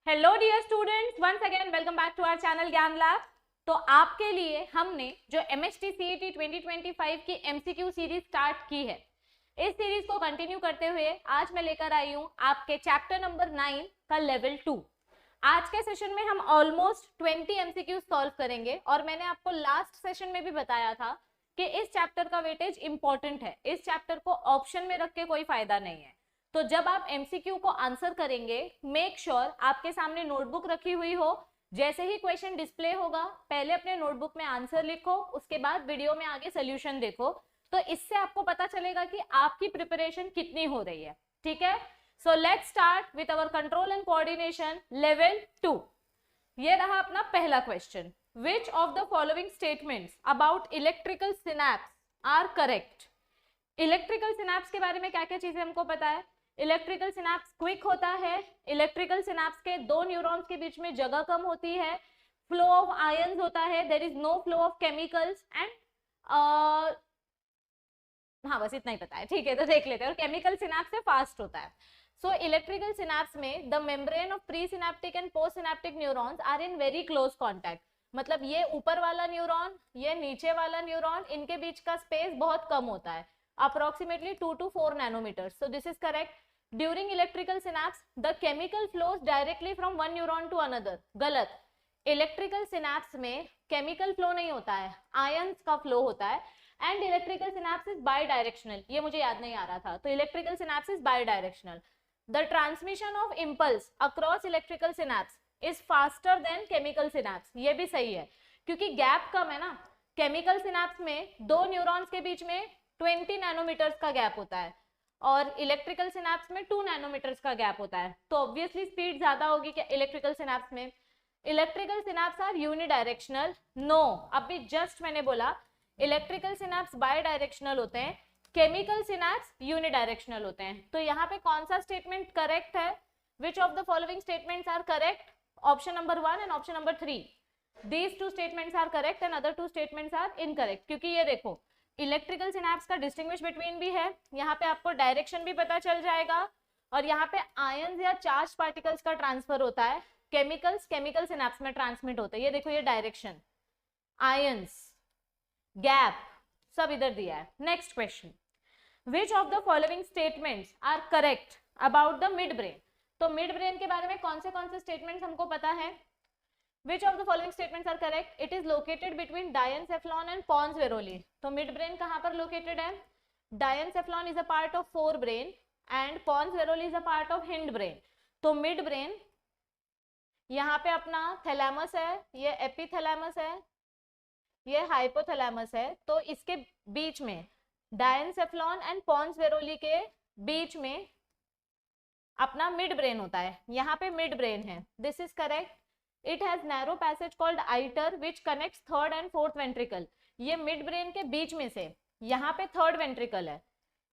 Hello dear students, once again welcome back to our channel Gyan Lab. तो आपके लिए हमने जो एमएचटी सीईटी 2025 की एमसीक्यू सीरीज स्टार्ट की है, इस सीरीज को कंटिन्यू करते हुए आज मैं लेकर आई हूं आपके चैप्टर नंबर 9 का लेवल 2। आज के सेशन में हम ऑलमोस्ट 20 एमसीक्यू सॉल्व करेंगे और मैंने आपको लास्ट सेशन में भी बताया था कि इस चैप्टर का वेटेज इंपॉर्टेंट है। इस चैप्टर को ऑप्शन में रख के कोई फायदा नहीं है। तो जब आप एमसीक्यू को आंसर करेंगे, मेक श्योर आपके सामने नोटबुक रखी हुई हो। जैसे ही क्वेश्चन डिस्प्ले होगा, पहले अपने नोटबुक में आंसर लिखो, उसके बाद वीडियो में आगे सोल्यूशन देखो। तो इससे आपको पता चलेगा कि आपकी प्रिपरेशन कितनी हो रही है। ठीक है, so let's start with our control and coordination level 2। ये रहा अपना पहला क्वेश्चन। Which of the following statements about electrical synapse are correct. Electrical synapse के बारे में क्या क्या चीजें हमको पता है। इलेक्ट्रिकल सिनैप्स क्विक होता है। इलेक्ट्रिकल सिनैप्स के दो न्यूरॉन्स के बीच में जगह कम होती है। फ्लो ऑफ आयंस होता है, there is no flow of chemicals and हाँ बस इतना ही पता है। ठीक है, तो देख लेते हैं। और केमिकल सिनैप्स से फास्ट होता है। सो इलेक्ट्रिकल सिनैप्स में the membrane of pre synaptic and post synaptic neurons are in very close contact. मतलब ये ऊपर वाला न्यूरॉन, ये नीचे वाला न्यूरॉन, इनके बीच का स्पेस बहुत कम होता है, approximately 2 to 4 nanometers. So this is correct. During electrical synapse, the chemical flows directly from one neuron to another. गलत। इलेक्ट्रिकल सिनैप्स में केमिकल फ्लो नहीं होता है, आयंस का फ्लो होता है। And electrical synapse is by directional. ये मुझे याद नहीं आ रहा था, तो electrical synapse is by directional. The transmission of impulse across electrical synapse is faster than chemical synapse. ये भी सही है, क्योंकि गैप कम है ना। केमिकल सिनैप्स में दो न्यूरॉन्स के बीच में 20 नैनोमीटर्स का गैप होता है और इलेक्ट्रिकल सिनैप्स में 2 नैनोमीटर्स का गैप होता है। तो ऑब्वियसली स्पीड ज्यादा होगी क्या इलेक्ट्रिकल सिनैप्स में। Electrical synapse are unidirectional. No, अभी जस्ट मैंने बोला इलेक्ट्रिकल सिनैप्स बाय डायरेक्शनल होते हैं, केमिकल सिनैप्स यूनिडायरेक्शनल होते हैं। तो यहाँ पे कौन सा स्टेटमेंट करेक्ट है? Which of the following statements are correct? Option number 1 and option number 3। These two statements are correct and other 2 statements are incorrect. क्योंकि ये देखो, इलेक्ट्रिकल सिनैप्स का डिस्टिंग्विश बिटवीन भी है, यहाँ पे आपको डायरेक्शन भी पता चल जाएगा, और यहाँ पे आयंस या चार्ज पार्टिकल्स का ट्रांसफर होता है। केमिकल्स केमिकल सिनैप्स में ट्रांसमिट होते हैं। ये देखो, ये डायरेक्शन, आयंस, गैप सब इधर दिया है। Next question, which of the following statements are correct about the mid brain. तो मिड ब्रेन के बारे में कौन से स्टेटमेंट्स हमको पता है? Which of the following statements are correct? It is located between diencephalon and pons varolii. तो मिड ब्रेन कहाँ पर लोकेटेड है? Diencephalon is a part of forebrain and pons varolii is a part of hindbrain. तो mid brain यहाँ पे अपना thalamus है, ये एपिथैलेमस है, ये हाइपोथैलेमस है। तो इसके बीच में डायनसेफ्लॉन एंड पॉन्स वेरोली के बीच में अपना मिड ब्रेन होता है। यहाँ पे मिड ब्रेन है। This is correct. It has narrow passage called iter which connects third and fourth ventricle. ये मिड ब्रेन के बीच में से यहाँ पे थर्ड वेंट्रिकल है,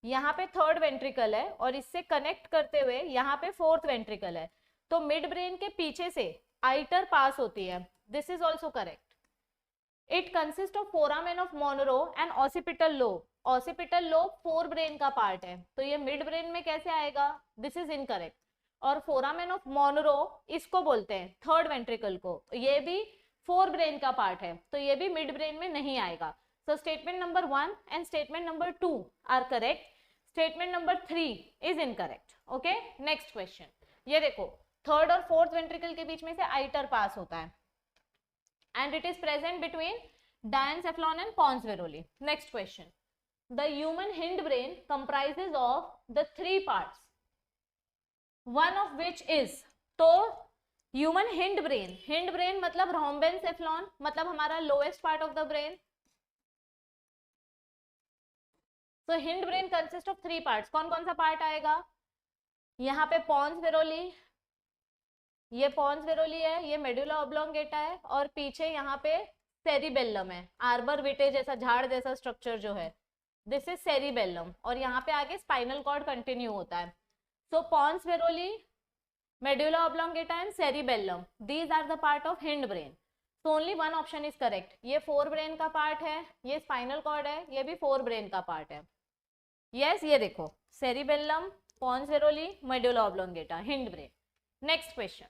यहाँ पे थर्ड वेंट्रिकल है, और इससे कनेक्ट करते हुए यहाँ पे फोर्थ वेंट्रिकल है। तो मिड ब्रेन के पीछे से आइटर पास होती है। This is also correct. It consist of foramen of Monro and occipital lobe. Occipital lobe fore brain का पार्ट है, तो ये मिड ब्रेन में कैसे आएगा? This is incorrect. और फोरामेन ऑफ मोनरो इसको बोलते हैं थर्ड वेंट्रिकल को, ये भी फोर ब्रेन का पार्ट है, तो ये भी मिड ब्रेन में नहीं आएगा। So statement number 1 and statement number 2 are correct. Statement number 3 is incorrect. Okay, next question. ये देखो, थर्ड और फोर्थ वेंट्रिकल के बीच में से आइटर पास होता है and it is present between diencephalon and pons varolii. Next question, the human hind brain comprises of the 3 parts, one of which is। तो ह्यूमन हिंड ब्रेन मतलब रोम्बेनसेफ्लॉन, मतलब हमारा lowest part of the brain. तो hind brain consist of 3 parts. कौन कौन सा part आएगा? यहाँ पे पॉन्स वेरोली, ये पॉन्स वेरोली है, ये मेडुला ऑब्लोंगेटा है, और पीछे यहाँ पे सेरिबेलम है, आर्बर विटे जैसा झाड़ जैसा स्ट्रक्चर जो है, दिस इज सेरिबेलम। और यहाँ पे आगे स्पाइनल कॉर्ड कंटिन्यू होता है। So pons varolii, medulla oblongata and cerebellum, these are the part of hind brain. So only one option is correct. ये फोर ब्रेन का पार्ट है, ये स्पाइनल कॉर्ड है, ये भी फोर ब्रेन का पार्ट है। यस, ये देखो, cerebellum, pons varolii, medulla oblongata, hind brain. Next question,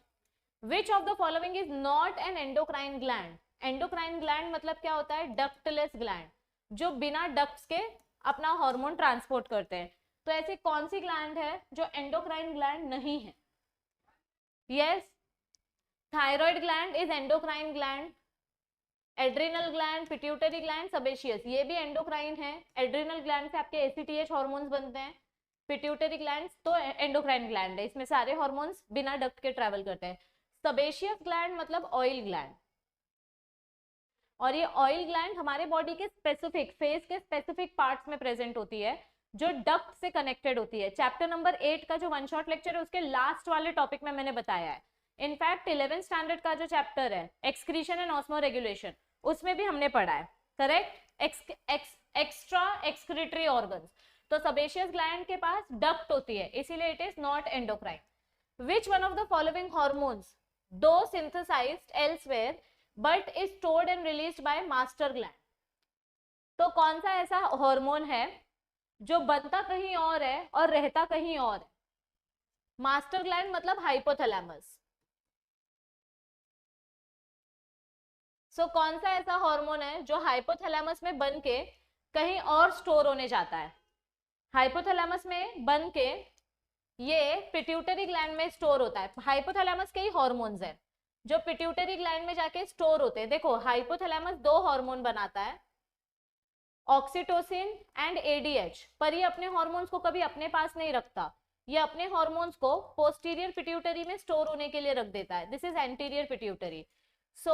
which of the following is not an endocrine gland? Endocrine gland मतलब क्या होता है? डक्टलेस ग्लैंड, जो बिना डक्ट्स के अपना हार्मोन ट्रांसपोर्ट करते हैं। तो ऐसी कौन सी ग्लैंड है जो एंडोक्राइन ग्लैंड नहीं है? Yes, thyroid gland is endocrine gland, adrenal gland, pituitary gland, sebaceous, ये भी एंडोक्राइन है। एड्रिनल ग्लैंड से आपके एसीटीएच हार्मोन्स बनते हैं। पिट्यूटरी ग्लैंड तो एंडोक्राइन ग्लैंड है, इसमें सारे हार्मोन्स बिना डक्ट के ट्रैवल करते हैं। सेबेशियस ग्लैंड मतलब ऑयल ग्लैंड, और ये ऑयल ग्लैंड हमारे बॉडी के स्पेसिफिक फेस के स्पेसिफिक पार्ट्स में प्रेजेंट होती है, जो डक्ट से कनेक्टेड होती है। चैप्टर नंबर 8 का जो वन शॉट लेक्चर है उसके लास्ट वाले टॉपिक में मैंने बताया है। इनफैक्ट 11th स्टैंडर्ड का जो चैप्टर है एक्सक्रीशन एंड ऑस्मो रेगुलेशन, उसमें भी हमने पढ़ा है, करेक्ट, एक्स्ट्रा एक्सक्रीटरी ऑर्गन्स। तो सेबेशियस ग्लैंड के पास डक्ट होती है, इसीलिए it is not endocrine. Which one of the following hormones do synthesised elsewhere but is stored and released by master gland? तो कौन सा ऐसा हार्मोन है जो बनता कहीं और है और रहता कहीं और है? मास्टर ग्लैंड मतलब हाइपोथैलेमस। कौन सा ऐसा हार्मोन है जो हाइपोथैलेमस में बन के कहीं और स्टोर होने जाता है? हाइपोथैलेमस में बन के ये पिट्यूटरी ग्लैंड में स्टोर होता है। हाइपोथैलेमस के ही हार्मोन्स हैं जो पिट्यूटरी ग्लैंड में जाके स्टोर होते हैं। देखो, हाइपोथैलेमस दो हार्मोन बनाता है, ऑक्सीटोसिन एंड एडीएच, पर ये अपने हार्मोन्स को कभी अपने पास नहीं रखता, ये अपने हार्मोन्स को पोस्टीरियर पिट्यूटरी में स्टोर होने के लिए रख देता है। This is anterior pituitary. So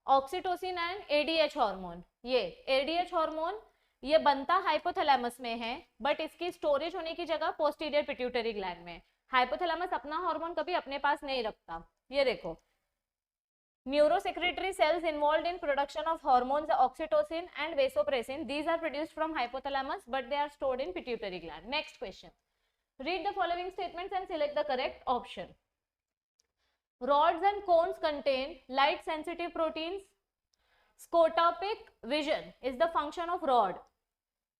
oxytocin and ADH hormone, ये एडीएच हार्मोन ये बनता हाइपोथैलेमस में है, बट इसकी स्टोरेज होने की जगह पोस्टीरियर पिट्यूटरी ग्लैंड में। हाइपोथैलेमस अपना हार्मोन कभी अपने पास नहीं रखता। ये देखो, Neurosecretory cells involved in production of hormones oxytocin and vasopressin. These are produced from hypothalamus, but they are stored in pituitary gland. Next question. Read the following statements and select the correct option. Rods and cones contain light-sensitive proteins. Scotopic vision is the function of rod.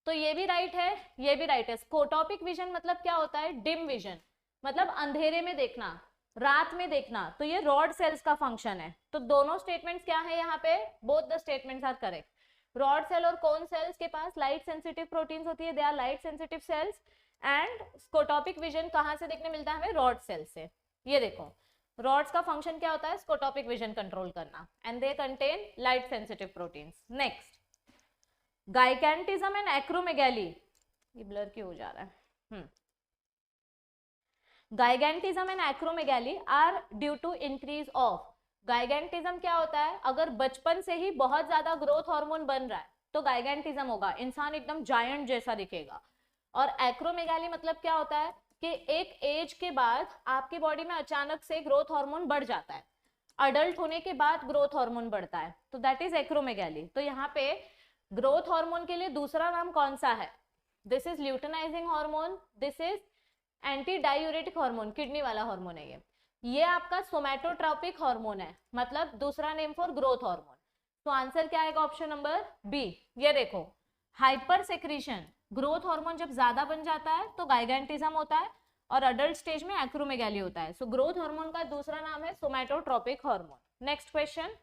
तो ये भी right है, ये भी right है। Scotopic vision मतलब क्या होता है? डिम विजन, मतलब अंधेरे में देखना, रात में देखना। तो ये रॉड सेल्स का फंक्शन है। तो दोनों स्टेटमेंट्स क्या है यहाँ पे? Both the statements are correct. Rod cell और कोन सेल्स के पास लाइट सेंसिटिव प्रोटीन्स होती है, they are light sensitive cells. And scotopic vision कहाँ से देखने मिलता है हमें? रॉड सेल से। ये देखो, रॉड्स का फंक्शन क्या होता है? स्कोटोपिक विजन कंट्रोल करना, and they contain light sensitive proteins. Next, gigantism and acromegaly, ये ब्लर क्यों हो जा रहा है? Gigantism and acromegaly are due to increase of. Gigantism क्या होता है? अगर बचपन से ही बहुत ज्यादा ग्रोथ हार्मोन बन रहा है तो गाइगैंटिज्म होगा, इंसान एकदम जायंट जैसा दिखेगा। और एक्रोमेगैली मतलब क्या होता है कि एक एज के बाद आपकी बॉडी में अचानक से ग्रोथ हार्मोन बढ़ जाता है, अडल्ट होने के बाद ग्रोथ हार्मोन बढ़ता है, तो दैट इज एक्रोमेगैली। तो यहाँ पे ग्रोथ हार्मोन के लिए दूसरा नाम कौन सा है? This is luteinizing hormone, this is anti diuretic hormone, kidney वाला हार्मोन है ये आपका सोमैटोट्रोपिक हार्मोन है, मतलब दूसरा नेम फॉर ग्रोथ हार्मोन। तो आंसर क्या आएगा? Option number B. ये देखो, हाइपर सेक्रीशन, ग्रोथ हार्मोन जब ज्यादा बन जाता है तो गाइगैंटिज्म होता है, और अडल्ट स्टेज में एक्रोमेगैली होता है। सो ग्रोथ हार्मोन का दूसरा नाम है सोमैटोट्रोपिक हार्मोन। Next question.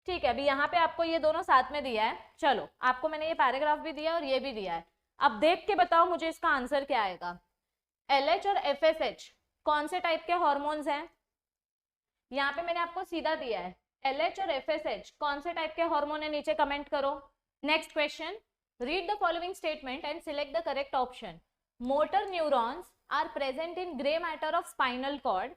ठीक है, अभी यहाँ पे आपको ये दोनों साथ में दिया है। चलो, आपको मैंने ये पैराग्राफ भी दिया और ये भी दिया है, अब देख के बताओ मुझे इसका आंसर क्या आएगा। LH और FSH कौन से टाइप के हॉर्मोन्स हैं? यहाँ पे मैंने आपको सीधा दिया है, LH और FSH कौन से टाइप के हार्मोन है? नीचे कमेंट करो। Next question, read the following statement and select the correct option. Motor neurons are present in grey matter of spinal cord.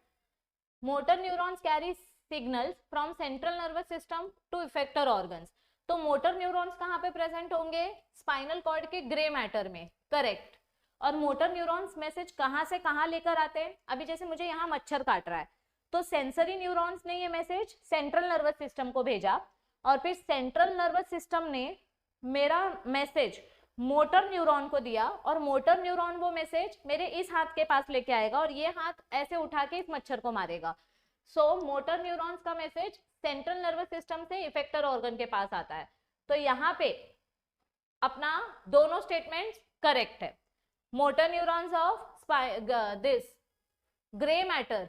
Motor neurons carry signals from central nervous system to effector organs. तो motor neurons कहाँ पे present होंगे? Spinal cord के grey matter में, correct. और motor neurons message कहाँ से कहाँ लेकर आते हैं? अभी जैसे मुझे यहाँ मच्छर काट रहा है, तो सेंसरी न्यूरॉन्स ने ये मैसेज सेंट्रल नर्वस सिस्टम को भेजा, और फिर सेंट्रल नर्वस सिस्टम ने मेरा मैसेज मोटर न्यूरॉन को दिया, और मोटर न्यूरॉन वो मैसेज मेरे इस हाथ के पास लेके आएगा, और ये हाथ ऐसे उठा के इस मच्छर को मारेगा। सो मोटर न्यूरॉन्स का मैसेज सेंट्रल नर्वस सिस्टम से इफेक्टर ऑर्गन के पास आता है। तो यहाँ पे अपना दोनों स्टेटमेंट्स करेक्ट है। Motor neurons of this grey matter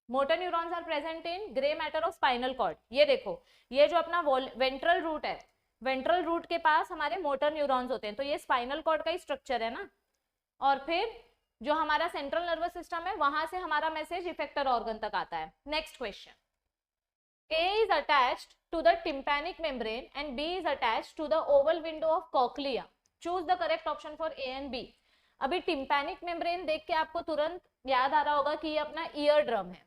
motor neurons are present in grey matter of spinal cord. ये देखो, ये जो अपना वेंट्रल रूट है, वेंट्रल रूट के पास हमारे मोटर न्यूरॉन्स होते हैं, तो ये स्पाइनल कॉर्ड का ही स्ट्रक्चर है ना। और फिर जो हमारा सेंट्रल नर्वस सिस्टम है, वहां से हमारा मैसेज इफेक्टर ऑर्गन तक आता है। Next question, A is attached to the tympanic membrane and B is attached to the oval window of cochlea. Choose the correct option for A and B. अभी tympanic membrane देख के आपको तुरंत याद आ रहा होगा कि ये अपना ईयर ड्रम है।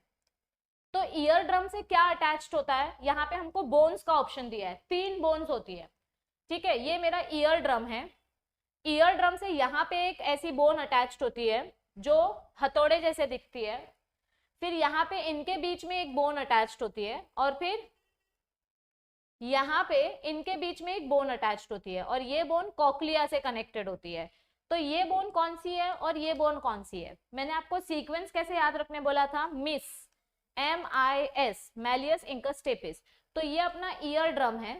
तो ईयर ड्रम से क्या अटैच्ड होता है, यहाँ पे हमको बोन्स का ऑप्शन दिया है, 3 बोन्स होती है, ठीक है। ये मेरा ईयर ड्रम है, ईयर ड्रम से यहाँ पे एक ऐसी बोन अटैच्ड होती है जो हथौड़े जैसे दिखती है, फिर यहाँ पे इनके बीच में एक बोन अटैच्ड होती है, और फिर यहाँ पे इनके बीच में एक बोन अटैच्ड होती है, और ये बोन कॉक्लिया से कनेक्टेड होती है। तो ये बोन कौन सी है और ये बोन कौन सी है? मैंने आपको सीक्वेंस कैसे याद रखने बोला था, miss, MIS, malleus incus stapes. तो ये अपना ईयर ड्रम है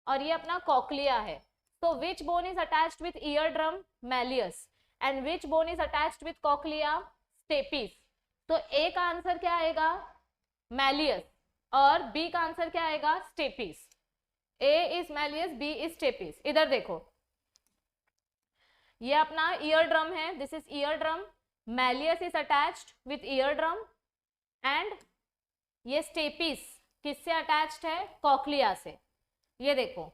और ये अपना कॉक्लिया है। तो which bone is attached with ear drum, malleus, and which bone is attached with cochlea, stapes. तो ए का आंसर क्या आएगा, मैलियस, और बी का आंसर क्या आएगा, stapes. A is malleus, B is stapes. इधर देखो, ये अपना ईयर ड्रम है, this is ear drum, malleus is attached with ear drum, and ये स्टेपिस किससे अटैच्ड है, कॉक्लिया से। ये देखो,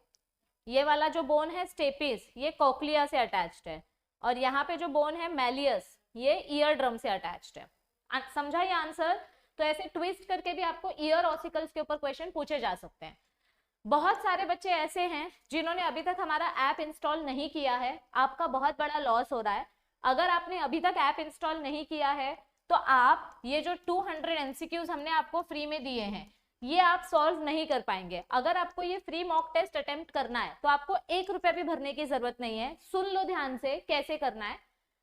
ये वाला जो बोन है स्टेपिस, ये कॉक्लिया से अटैच्ड है, और यहाँ पे जो बोन है मैलियस, ये ईयर ड्रम से अटैच्ड है। समझा ये आंसर? तो ऐसे ट्विस्ट करके भी आपको ईयर ऑसिकल्स के ऊपर क्वेश्चन पूछे जा सकते हैं। बहुत सारे बच्चे ऐसे हैं जिन्होंने अभी तक हमारा ऐप इंस्टॉल नहीं किया है, आपका बहुत बड़ा लॉस हो रहा है। अगर आपने अभी तक ऐप इंस्टॉल नहीं किया है तो आप ये जो 200 MCQs हमने आपको फ्री में दिए हैं, ये आप सॉल्व नहीं कर पाएंगे। अगर आपको ये फ्री मॉक टेस्ट अटेम्प्ट करना है तो आपको 1 रुपया भी भरने की जरूरत नहीं है। सुन लो ध्यान से कैसे करना है।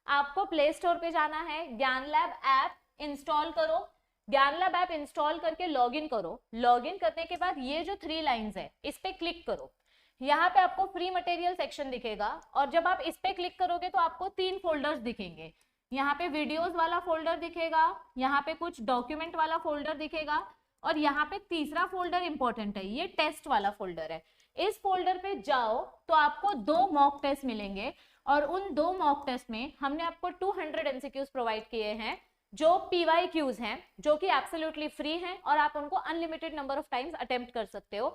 आपको प्ले स्टोर पे जाना है, ज्ञान लैब ऐप इंस्टॉल करो, ज्ञान लैब ऐप इंस्टॉल करके लॉगिन करो। लॉगिन करने के बाद ये जो 3 लाइंस है, इस पे क्लिक करो। यहाँ पे आपको फ्री मटेरियल सेक्शन दिखेगा, और जब आप इस पे क्लिक करोगे तो आपको 3 फोल्डर्स दिखेंगे। यहाँ पे वीडियोस वाला फोल्डर दिखेगा, यहाँ पे कुछ डॉक्यूमेंट वाला फोल्डर दिखेगा, और यहाँ पे तीसरा फोल्डर इंपॉर्टेंट है, ये टेस्ट वाला फोल्डर है। इस फोल्डर पे जाओ तो आपको 2 मॉक टेस्ट मिलेंगे, और उन 2 मॉक टेस्ट में हमने आपको 200 MCQs प्रोवाइड किए हैं जो PYQs हैं, जो कि एब्सोल्युटली फ्री हैं, और आप उनको unlimited number of times attempt कर सकते हो।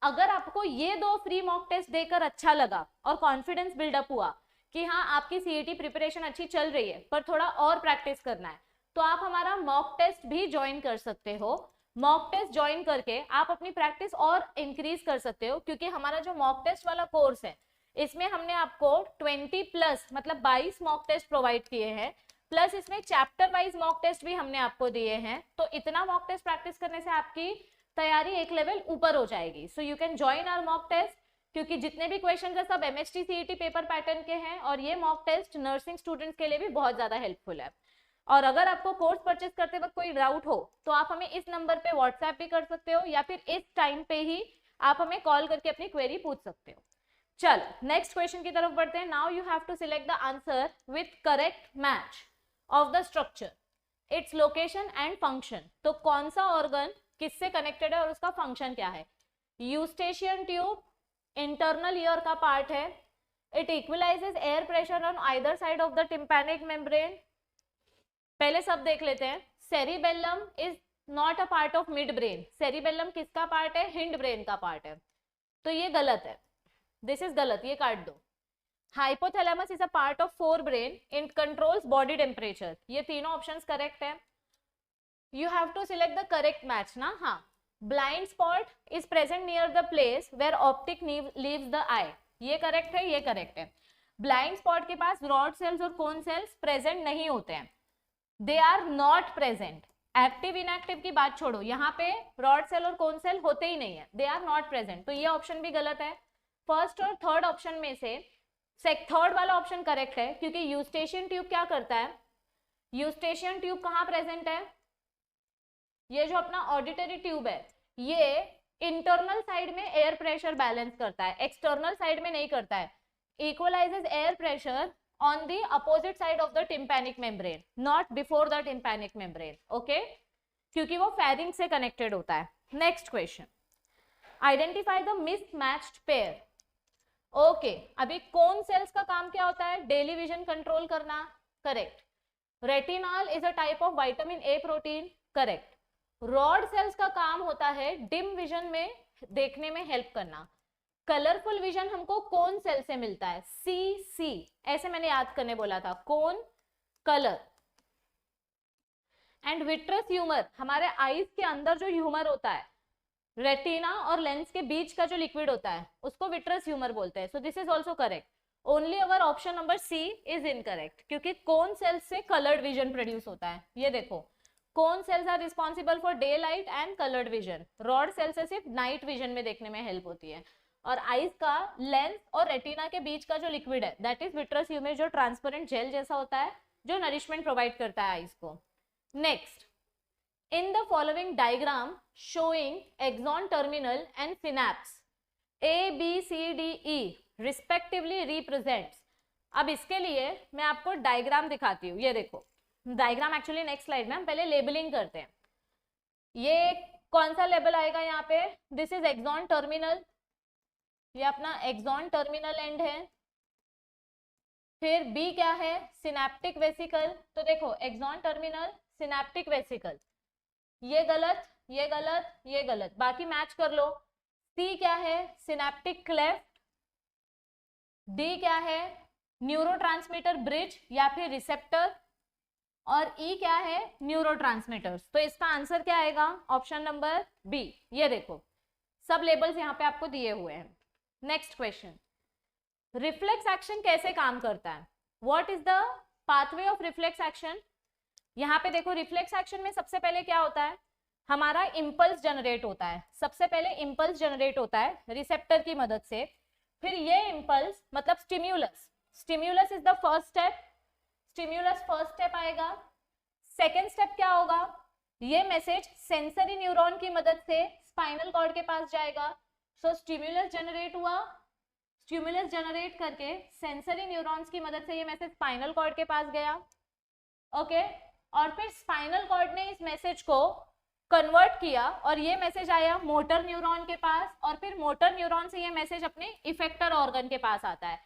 अगर आपको ये 2 फ्री मॉक टेस्ट देकर अच्छा लगा और कॉन्फिडेंस बिल्डअप हुआ कि हाँ आपकी CET प्रिपरेशन अच्छी चल रही है पर थोड़ा और प्रैक्टिस करना है, तो आप हमारा मॉक टेस्ट भी ज्वाइन कर सकते हो। मॉक टेस्ट ज्वाइन करके आप अपनी प्रैक्टिस और इंक्रीज कर सकते हो, क्योंकि हमारा जो मॉक टेस्ट वाला कोर्स है इसमें हमने आपको 20+ मतलब 22 मॉक टेस्ट प्रोवाइड किए हैं, प्लस इसमें चैप्टर वाइज मॉक टेस्ट भी हमने आपको दिए हैं। तो इतना मॉक टेस्ट प्रैक्टिस करने से आपकी तैयारी एक लेवल ऊपर हो जाएगी। So you can join our mock test, क्योंकि जितने भी क्वेश्चन है सब MHT CET पेपर पैटर्न के हैं, और ये मॉक टेस्ट नर्सिंग स्टूडेंट्स के लिए भी बहुत ज्यादा हेल्पफुल है। और अगर आपको कोर्स परचेस करते वक्त कोई डाउट हो तो आप हमें इस नंबर पे व्हाट्सएप भी कर सकते हो, या फिर इस टाइम पे ही आप हमें कॉल करके अपनी क्वेरी पूछ सकते हो। चलो नेक्स्ट क्वेश्चन की तरफ बढ़ते हैं। Now you have to select the answer with correct match of the structure, its location and function. तो कौन सा ऑर्गन किससे कनेक्टेड है और उसका फंक्शन क्या है? यूस्टेशियन ट्यूब इंटरनल ईयर का पार्ट है। It equalises air pressure on either side of the tympanic membrane. पहले सब देख लेते हैं। Cerebellum is not a part of mid brain. Cerebellum किसका पार्ट है? हिंड ब्रेन का पार्ट है, तो ये गलत है, दिस इज गलत, ये काट दो। Hypothalamus is a part of fore brain, it controls body temperature. ये तीनों ऑप्शंस करेक्ट है। You have to select the correct match ना। हाँ, blind spot is present near the place where optic leaves the eye. ये correct है, ये correct है। Blind spot के पास रॉड सेल्स और कोन सेल्स प्रेजेंट नहीं होते हैं, they are not present. Active inactive की बात छोड़ो, यहाँ पे रॉड सेल और कोन सेल होते ही नहीं है, दे आर नॉट प्रेजेंट, तो ये ऑप्शन भी गलत है। फर्स्ट और थर्ड ऑप्शन में से थर्ड वाला ऑप्शन करेक्ट है, क्योंकि यूस्टेशियन ट्यूब क्या करता है? यूस्टेशियन ट्यूब कहाँ प्रेजेंट है? ये जो अपना ऑडिटरी ट्यूब है, ये इंटरनल साइड में एयर प्रेशर बैलेंस करता है, एक्सटर्नल साइड में नहीं करता है। Equalises air pressure on the opposite side of the tympanic membrane, not before the tympanic membrane. Okay, क्योंकि वो pharynx से connected होता है. Next question, identify the mismatched pair. Okay, अभी cone cells का काम क्या होता है? Daily vision control करना. Correct. Retinol is a type of vitamin A protein. Correct. Rod cells का काम होता है dim vision में देखने में help करना. कलरफुल विजन हमको कौन सेल से मिलता है? सी, ऐसे मैंने याद करने बोला था, कौन, कलर. एंड विट्रस ह्यूमर, हमारे आईज के अंदर जो ह्यूमर होता है, रेटिना और लेंस के बीच का जो लिक्विड होता है, उसको विट्रस ह्यूमर बोलते हैं. So this is also correct. Only our option number C is incorrect, क्योंकि कौन सेल से कलर्ड विजन प्रोड्यूस होता है. ये देखो, cone cells are responsible for day light and coloured vision. Rod cell से सिर्फ नाइट विजन में देखने में हेल्प होती है. और आईज का लेंस और रेटिना के बीच का जो लिक्विड है, दैट इज विट्रस ह्यूमर, जो ट्रांसपेरेंट जेल जैसा होता है, जो नरिशमेंट प्रोवाइड करता है आईज को. Next, in the following diagram showing axon terminal and synapse A B C D E respectively represents. अब इसके लिए मैं आपको डायग्राम दिखाती हूँ. ये देखो डायग्राम, एक्चुअली नेक्स्ट स्लाइड में हम पहले लेबलिंग करते हैं. ये कौन सा लेबल आएगा यहाँ पे? दिस इज एक्सॉन टर्मिनल, ये अपना एक्सॉन टर्मिनल एंड है. फिर बी क्या है? Synaptic vesicle. तो देखो एक्सॉन टर्मिनल, सिनैप्टिक वेसिकल, ये गलत, ये गलत, ये गलत, बाकी मैच कर लो. सी क्या है? Synaptic cleft. डी क्या है? न्यूरोट्रांसमीटर ब्रिज या फिर रिसेप्टर. और ई क्या है? न्यूरोट्रांसमीटर्स. तो इसका आंसर क्या आएगा? Option number B. ये देखो सब लेबल्स यहाँ पे आपको दिए हुए हैं. नेक्स्ट क्वेश्चन, रिफ्लेक्स एक्शन कैसे काम करता है? What is the pathway of reflex action? यहाँ पे देखो रिफ्लेक्स एक्शन में सबसे पहले क्या होता है? हमारा इंपल्स जनरेट होता है. सबसे पहले इंपल्स जनरेट होता है रिसेप्टर की मदद से. फिर ये इंपल्स मतलब stimulus, stimulus is the first step. Stimulus first step आएगा. सेकेंड स्टेप क्या होगा? ये मैसेज सेंसरी न्यूरॉन की मदद से स्पाइनल कॉर्ड के पास जाएगा. सो स्टिम्युलस जनरेट हुआ, स्टिम्युलस जनरेट करके सेंसरी न्यूरॉन्स की मदद से ये मैसेज स्पाइनल कॉर्ड के पास गया. ओके, और फिर स्पाइनल कॉर्ड ने इस मैसेज को कन्वर्ट किया और ये मैसेज आया मोटर न्यूरॉन के पास. और फिर मोटर न्यूरॉन से ये मैसेज अपने इफेक्टर ऑर्गन के पास आता है.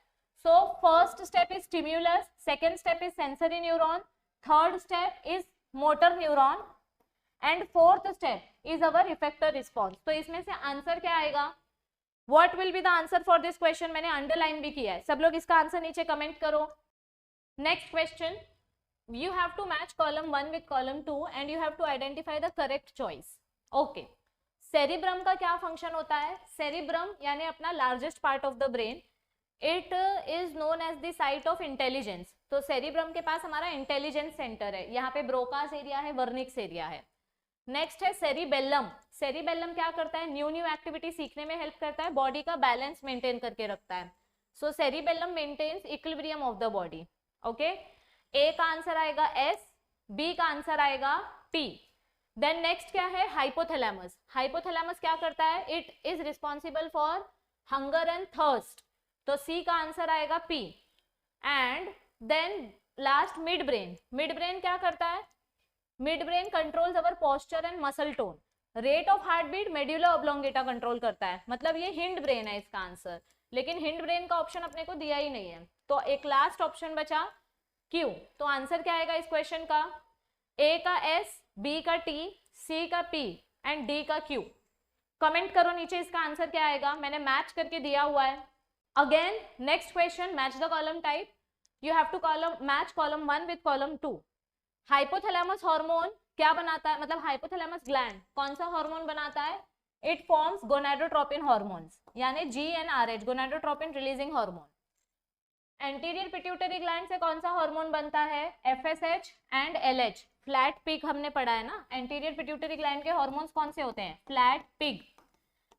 So first step is stimulus, second step is sensory neuron, third step is motor neuron and fourth step is our effector response. तो इसमें से आंसर क्या आएगा? What will be the answer for this question? मैंने underline भी किया है. सब लोग इसका आंसर नीचे कमेंट करो. Next question, you have to match column 1 with column 2 and you have to identify the correct choice. Okay, cerebrum का क्या फंक्शन होता है? सेरिब्रम यानी अपना largest part of the brain, it is known as the site of intelligence. तो cerebrum के पास हमारा इंटेलिजेंस सेंटर है. यहाँ पे ब्रोकास एरिया है, वर्निक्स एरिया है. नेक्स्ट है सेरिबेलम. सेरिबेलम क्या करता है? न्यू एक्टिविटी सीखने में हेल्प करता है, बॉडी का बैलेंस मेंटेन करके रखता है. So cerebellum maintains equilibrium of the body. Okay, A का आंसर आएगा एस, बी का आंसर आएगा टी. देन नेक्स्ट क्या है? हाइपोथैलेमस. हाइपोथैलेमस क्या करता है? It is responsible for hunger and thirst. तो सी का आंसर आएगा P. And then last mid brain. Mid brain क्या करता है? Mid brain controls our posture and muscle tone. Rate of heart beat medulla oblongata control करता है. मतलब ये हिंड ब्रेन है इसका आंसर, लेकिन हिंड ब्रेन का ऑप्शन अपने को दिया ही नहीं है. तो एक लास्ट ऑप्शन बचा क्यू. तो आंसर क्या आएगा इस क्वेश्चन का? ए का एस, बी का टी, सी का पी एंड डी का क्यू. कमेंट करो नीचे इसका आंसर क्या आएगा. मैंने मैच करके दिया हुआ है. Again next question, match the column type. You have to match column 1 with column 2. Hypothalamus hormone क्या बनाता है? मतलब हाइपोथैलेमस ग्लैंड कौन सा हार्मोन बनाता है? इट फॉर्म्स गोनाडोट्रोपिन हार्मोन्स, यानी GnRH, gonadotropin releasing hormone. Anterior pituitary gland से कौन सा हार्मोन बनता है? FSH and LH. Flat pig हमने पढ़ा है ना. एंटीरियर पिट्यूटरी ग्लैंड के हार्मोन्स कौन से होते हैं? Flat pig.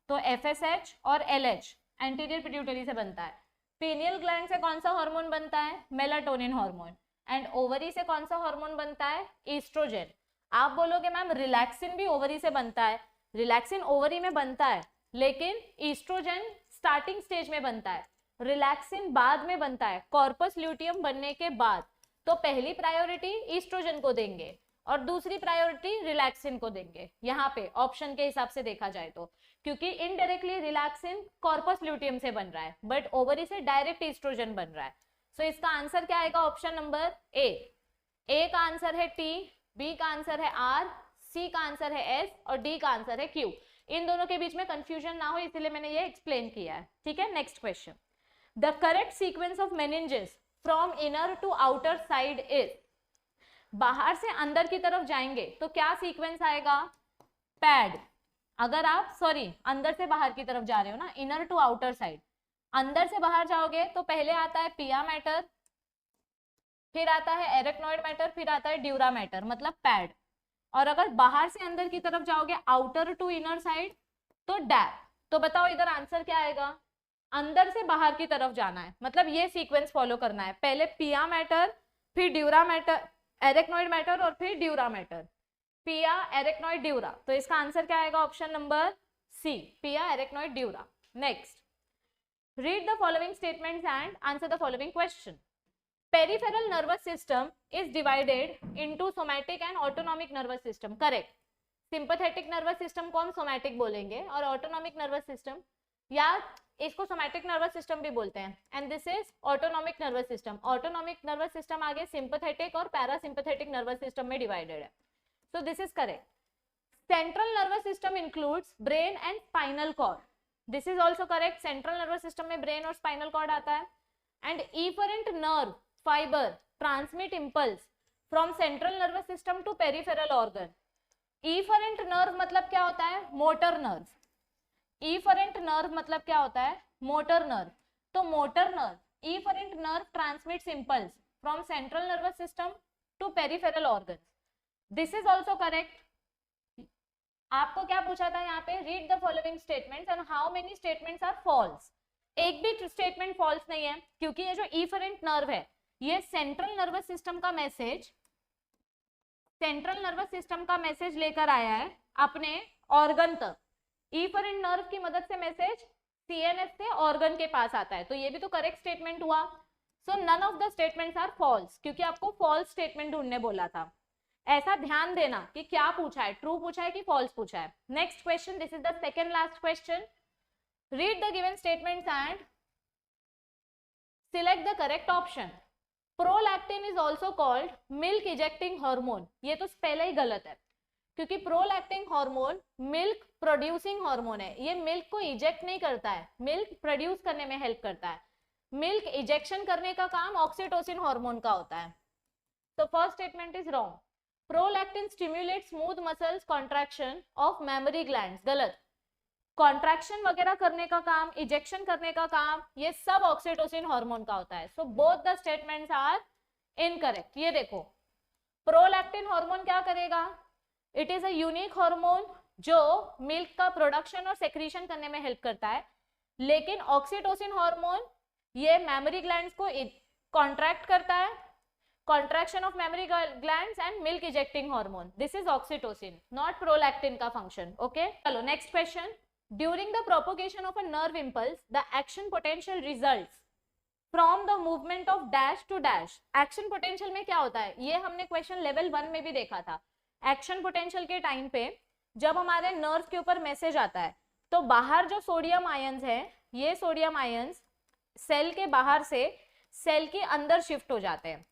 तो FSH और LH एंटीरियर पिट्यूटरी से बनता है. पीनियल ग्लैंड से कौन सा हार्मोन बनता है? Melatonin hormone. एंड ओवरी से कौन सा हार्मोन बनता है? ईस्ट्रोजन. आप बोलोगे मैम रिलैक्सिन भी ओवरी से बनता है. रिलैक्सिन ओवरी में बनता है, लेकिन ईस्ट्रोजन स्टार्टिंग स्टेज में बनता है. रिलैक्सिन बाद में बनता है, कॉर्पस ल्यूटियम बनने के बाद, तो पहली प्रायोरिटी ईस्ट्रोजन को देंगे और दूसरी प्रायोरिटी रिलैक्सिन को देंगे, यहाँ पे ऑप्शन के हिसाब से देखा जाए तो, क्योंकि इनडायरेक्टली रिलैक्सिन कॉर्पस ल्यूटियम से बन रहा है बट ओवरी से डायरेक्ट ईस्ट्रोजन बन रहा है। सो इसका आंसर क्या आएगा? ऑप्शन नंबर ए का आंसर है टी, बी का आंसर है आर, सी का आंसर है एस और डी का आंसर है क्यू। इन दोनों के बीच में कंफ्यूजन ना हो इसलिए मैंने ये एक्सप्लेन किया है, ठीक है। Next question, the correct sequence of meninges from inner to outer side is, बाहर से अंदर की तरफ जाएंगे तो क्या सीक्वेंस आएगा? पैड। अगर आप अंदर से बाहर की तरफ जा रहे हो ना, इनर टू आउटर साइड, अंदर से बाहर जाओगे तो पहले आता है पिया मैटर, फिर आता है एरेक्नॉइड मैटर, फिर आता है ड्यूरा मैटर, मतलब पैड। और अगर बाहर से अंदर की तरफ जाओगे आउटर टू इनर साइड तो डैप। तो बताओ इधर आंसर क्या आएगा? अंदर से बाहर की तरफ जाना है, मतलब ये सीक्वेंस फॉलो करना है, पहले पिया मैटर, फिर ड्यूरा मैटर, एरेक्नॉइड मैटर और फिर ड्यूरा मैटर, पिया एरेक्नॉइड ड्यूरा। तो इसका आंसर क्या आएगा? ऑप्शन नंबर सी, पिया arachnoid dura. Next, read the following statements and answer the following question. Peripheral nervous system is divided into somatic and autonomic nervous system. Correct. Sympathetic nervous system को हम somatic बोलेंगे और autonomic nervous system, या इसको somatic nervous system भी बोलते हैं, and this is autonomic nervous system. Autonomic nervous system आगे सिंपैथेटिक और पैरासिम्पैथेटिक नर्वस सिस्टम में डिवाइडेड है, so this is correct. Central nervous system includes brain and spinal cord, this is also correct. Central nervous system में brain और spinal cord आता है। And efferent nerve fibre transmit impulse from central nervous system to peripheral organ. Efferent nerve मतलब क्या होता है? Motor nerve. Efferent nerve मतलब क्या होता है? Motor nerve. तो motor nerve, efferent nerve transmits impulse from central nervous system to peripheral organ, this is also correct. आपको क्या पूछा था यहाँ पे? Read the following statements and how many statements are false. एक भी स्टेटमेंट फॉल्स नहीं है, क्योंकि ये जो इफरेंट नर्व है ये सेंट्रल नर्वस सिस्टम का मैसेज लेकर आया है अपने ऑर्गन तक। इफरेंट नर्व की मदद से मैसेज सीएनएस से ऑर्गन के पास आता है, तो ये भी तो करेक्ट स्टेटमेंट हुआ। So none of the statements are false, क्योंकि आपको फॉल्स स्टेटमेंट ढूंढने बोला था। ऐसा ध्यान देना कि क्या पूछा है, ट्रू पूछा है कि फॉल्स पूछा है। Next question, this is the second last question. Read the given statements and select the correct option. Prolactin is also called milk ejecting hormone, ये तो पहले ही गलत है, क्योंकि prolactin hormone milk producing hormone है। ये मिल्क को इजेक्ट नहीं करता है, मिल्क प्रोड्यूस करने में हेल्प करता है। मिल्क इजेक्शन करने का काम ऑक्सीटोसिन हार्मोन का होता है। तो first statement is wrong. Prolactin stimulate smooth muscles contraction of mammary glands, गलत। कॉन्ट्रैक्शन वगैरह करने का काम, इजेक्शन करने का काम, ये सब ऑक्सीटोसिन हार्मोन का होता है। So both the statements are incorrect. ये देखो, प्रोलैक्टिन हार्मोन क्या करेगा? It is a unique hormone जो मिल्क का प्रोडक्शन और सेक्रीशन करने में हेल्प करता है, लेकिन ऑक्सीटोसिन हार्मोन ये मेमोरी ग्लैंड्स को कॉन्ट्रैक्ट करता है, contraction of mammary glands and milk ejecting hormone, this is oxytocin, not prolactin का फंक्शन। ओके, चलो next question. During the propagation of a nerve impulse, the action potential results from the movement of dash to dash. Action potential में क्या होता है? ये हमने question level 1 में भी देखा था। एक्शन पोटेंशियल के टाइम पे जब हमारे नर्व के ऊपर मैसेज आता है तो बाहर जो सोडियम आयंस है, ये सोडियम आयंस सेल के बाहर से सेल के अंदर शिफ्ट हो जाते हैं।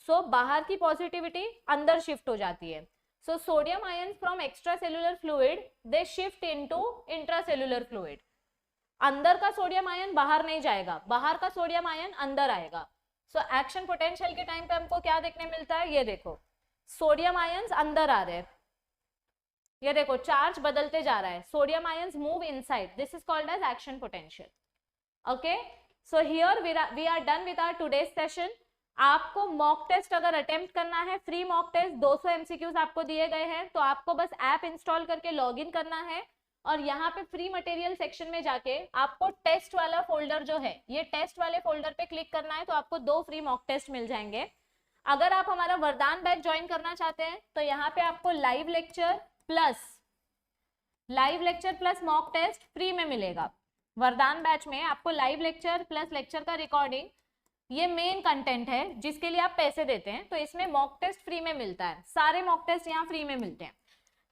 सो बाहर की पॉजिटिविटी अंदर शिफ्ट हो जाती है। So sodium ions from extracellular fluid they shift into intracellular fluid. अंदर का सोडियम आयन बाहर नहीं जाएगा, बाहर का सोडियम आयन अंदर आएगा। So एक्शन पोटेंशियल के टाइम पे हमको क्या देखने मिलता है? ये देखो, सोडियम आयंस अंदर आ रहे हैं, ये देखो चार्ज बदलते जा रहा है, sodium ions move inside, this is called as action potential. Okay, so here we are done with our today's session. आपको मॉक टेस्ट अगर अटेम्प्ट करना है, फ्री मॉक टेस्ट 200 एमसीक्यूज आपको दिए गए हैं, तो आपको बस ऐप इंस्टॉल करके लॉगिन करना है और यहाँ पे फ्री मटेरियल सेक्शन में जाके आपको टेस्ट वाला फोल्डर जो है, ये टेस्ट वाले फोल्डर पे क्लिक करना है, तो आपको 2 फ्री मॉक टेस्ट मिल जाएंगे। अगर आप हमारा वरदान बैच ज्वाइन करना चाहते हैं तो यहाँ पे आपको live lecture plus mock test free में मिलेगा। वरदान बैच में आपको लाइव लेक्चर प्लस लेक्चर का रिकॉर्डिंग, ये मेन कंटेंट है जिसके लिए आप पैसे देते हैं। तो इसमें मॉक टेस्ट फ्री में मिलता है, सारे मॉक टेस्ट यहाँ फ्री में मिलते हैं।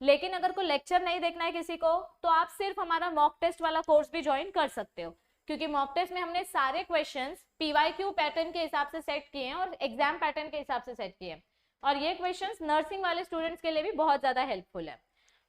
लेकिन अगर कोई लेक्चर नहीं देखना है किसी को, तो आप सिर्फ हमारा मॉक टेस्ट वाला कोर्स भी ज्वाइन कर सकते हो, क्योंकि मॉक टेस्ट में हमने सारे क्वेश्चंस PYQ पैटर्न के हिसाब से सेट किए हैं और एग्जाम पैटर्न के हिसाब से सेट किए हैं। और ये क्वेश्चंस नर्सिंग वाले स्टूडेंट्स के लिए भी बहुत ज्यादा हेल्पफुल है।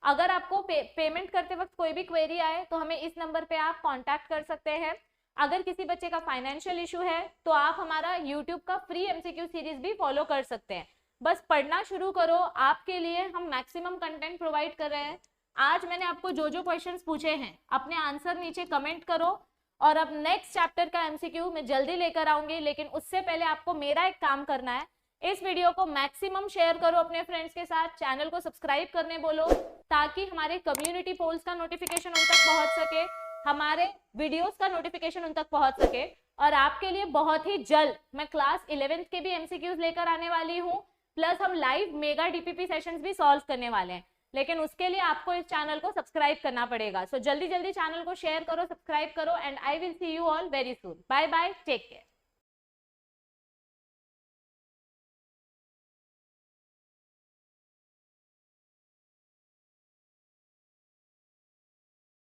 अगर आपको पेमेंट करते वक्त कोई भी क्वेरी आए तो हमें इस नंबर पे आप कांटेक्ट कर सकते हैं। अगर किसी बच्चे का फाइनेंशियल इशू है तो आप हमारा यूट्यूब का फ्री MCQ सीरीज भी फॉलो कर सकते हैं। बस पढ़ना शुरू करो, आपके लिए हम मैक्सिमम कंटेंट प्रोवाइड कर रहे हैं। आज मैंने आपको जो जो क्वेश्चंस पूछे हैं अपने आंसर नीचे कमेंट करो, और अब नेक्स्ट चैप्टर का MCQ मैं जल्दी लेकर आऊंगी। लेकिन उससे पहले आपको मेरा एक काम करना है, इस वीडियो को मैक्सिमम शेयर करो अपने फ्रेंड्स के साथ, चैनल को सब्सक्राइब करने बोलो, ताकि हमारे कम्युनिटी पोल्स का नोटिफिकेशन उन तक पहुंच सके, हमारे वीडियोस का नोटिफिकेशन उन तक पहुंच सके। और आपके लिए बहुत ही जल्द मैं क्लास 11th के भी MCQs लेकर आने वाली हूँ, प्लस हम लाइव मेगा DPP सेशंस भी सॉल्व करने वाले हैं। लेकिन उसके लिए आपको इस चैनल को सब्सक्राइब करना पड़ेगा। सो जल्दी जल्दी चैनल को शेयर करो, सब्सक्राइब करो, and I will see you all very soon. Bye bye, take care.